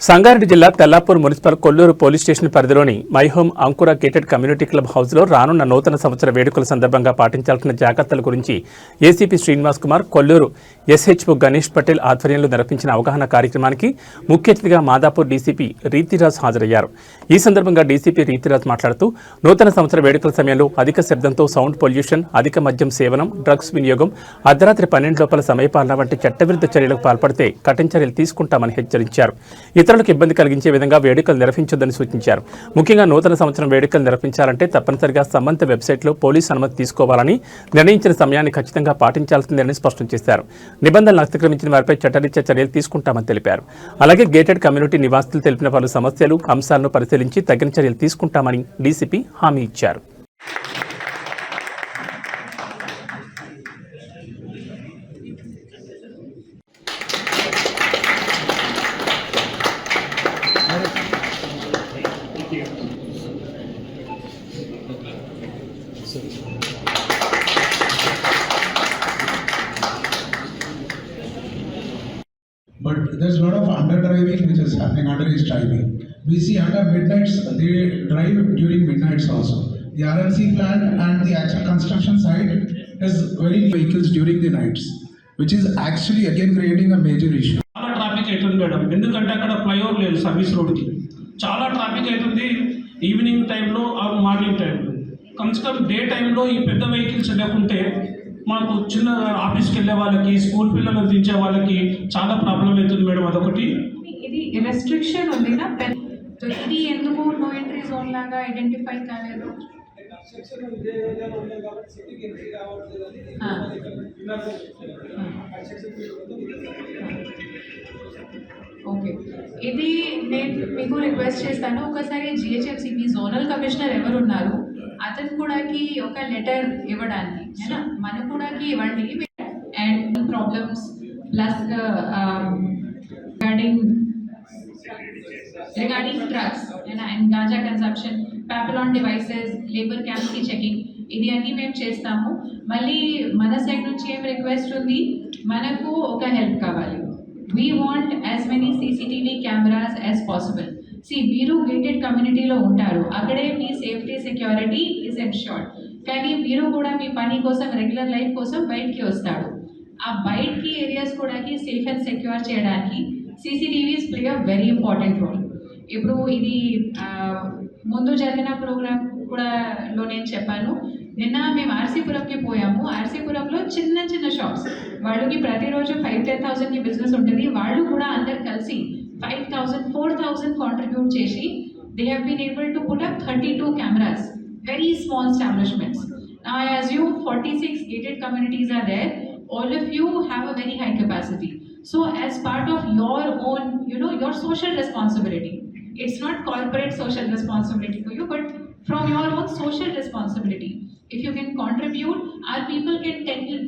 సంగారెడ్డి జిల్లా Tellapur municipal Kollur police station పరిధిలోని My Home Ankura gated community club హౌస్లో రానున్న నూతన సంవత్సర వేడుకల సందర్భంగా పాటించాల్సిన జాగ్రత్తల గురించి ఏసీపీ శ్రీనివాస్ కుమార్ కొల్లూరు ఎస్హెచ్ఓ గణేష్ పటేల్ ఆధ్వర్యంలో నిర్వహించిన అవగాహన కార్యక్రమానికి ముఖ్య అతిథిగా మాదాపూర్ డీసీపీ రీతిరాజ్ హాజరయ్యారు. ఈ సందర్భంగా డీసీపీ రీతిరాజ్ మాట్లాడుతూ నూతన సంవత్సర వేడుకల సమయంలో అధిక శబ్దంతో సౌండ్ పొల్యూషన్, అధిక మద్యం సేవనం, డ్రగ్స్ వినియోగం, అర్ధరాత్రి 12 లోపల సమయపాలన వంటి చట్టవిరుద్ధ చర్యలకు పాల్పడితే కఠిన చర్యలు తీసుకుంటామని హెచ్చరించారు. ఇతరులకు ఇబ్బంది కలిగించే విధంగా వేడుకలు నిర్వహించొద్దని సూచించారు. ముఖ్యంగా నూతన సంవత్సరం వేడుకలు నిర్వహించాలంటే తప్పనిసరిగా సంబంధిత వెబ్సైట్లో పోలీసు అనుమతి తీసుకోవాలని, నిర్ణయించిన సమయాన్ని ఖచ్చితంగా పాటించాల్సిందేనని స్పష్టం చేశారు. నిబంధనలు అతిక్రమించిన వారిపై చట్టరీత్యా చర్యలు తీసుకుంటామని తెలిపారు. అలాగే గేటెడ్ కమ్యూనిటీ నివాసితులు తెలిపిన పలు సమస్యలు, అంశాలను పరిశీలించి తగిన చర్యలు తీసుకుంటామని డీసీపీ హామీ ఇచ్చారు. But there's a lot of underdriving which is happening, underage driving. We see under midnights, they drive during midnights also. The RMC plant and the actual construction site is very vehicles during the nights, which is actually again creating a major issue. చాలా traffic అవుతుంది madam, ఎందుకంటే అక్కడ flyover లేదు service రోడ్కి. చాలా traffic అవుతుంది evening టైంలో are morning టైంలో. కమ్స్ కమ్ డే టైంలో ఈ పెద్ద వెహికల్స్ లేకుంటే మాకు చిన్న ఆఫీస్కి వెళ్ళే వాళ్ళకి, స్కూల్ పిల్లలు దించే వాళ్ళకి చాలా ప్రాబ్లం అవుతుంది మేడం. అదొకటి. ఇది రెస్ట్రిక్షన్ ఉంది నా సో ఇది ఎందుకు నో ఎంట్రీ జోన్ లాగా ఐడెంటిఫై కాలేదు? ఓకే, ఇది నేను మీకు రిక్వెస్ట్ చేస్తాను, ఒకసారి జిహెచ్ఎంసీ జోనల్ కమిషనర్ ఎవరు ఉన్నారు అతను కూడాకి ఒక లెటర్ ఇవ్వడానికి, మనకు కూడాకి ఇవ్వండి. And problems plus regarding drugs and ganja consumption, ప్యాపిలాన్ డివైసెస్, లేబర్ క్యాంప్కి చెకింగ్, ఇది అన్నీ మేము చేస్తాము. మళ్ళీ మన సైడ్ నుంచి ఏం రిక్వెస్ట్ ఉంది, మనకు ఒక హెల్ప్ కావాలి. We want as many CCTV cameras as possible. మీరు గేటెడ్ కమ్యూనిటీలో ఉంటారు, అక్కడే మీ సేఫ్టీ సెక్యూరిటీ ఈజ్ ఎన్ష్యూర్డ్. కానీ మీరు కూడా మీ పని కోసం, రెగ్యులర్ లైఫ్ కోసం బయటికి వస్తాడు. ఆ బయటికి ఏరియాస్ కూడా సేఫ్ అండ్ సెక్యూర్ చేయడానికి CCTVs play a very important role. ఇప్పుడు ఇది ముందు జరిగిన ప్రోగ్రామ్ కూడాలో నేను చెప్పాను. నిన్న మేము ఆర్సీపురంకి పోయాము. ఆర్సీపురంలో చిన్న చిన్న షాప్స్, వాళ్ళకి ప్రతిరోజు 5-10,000కి బిజినెస్ ఉంటుంది. వాళ్ళు కూడా అందరు కలిసి 5,000, 4,000 కాంట్రిబ్యూట్ చేసి they have been able to put up 32 cameras, very small establishments. Now I assume 46 gated communities are there. All of you have a very high capacity. So as part of your own, your social responsibility, it's not corporate social responsibility for you, but from your own social responsibility, if you can contribute, our people can tell you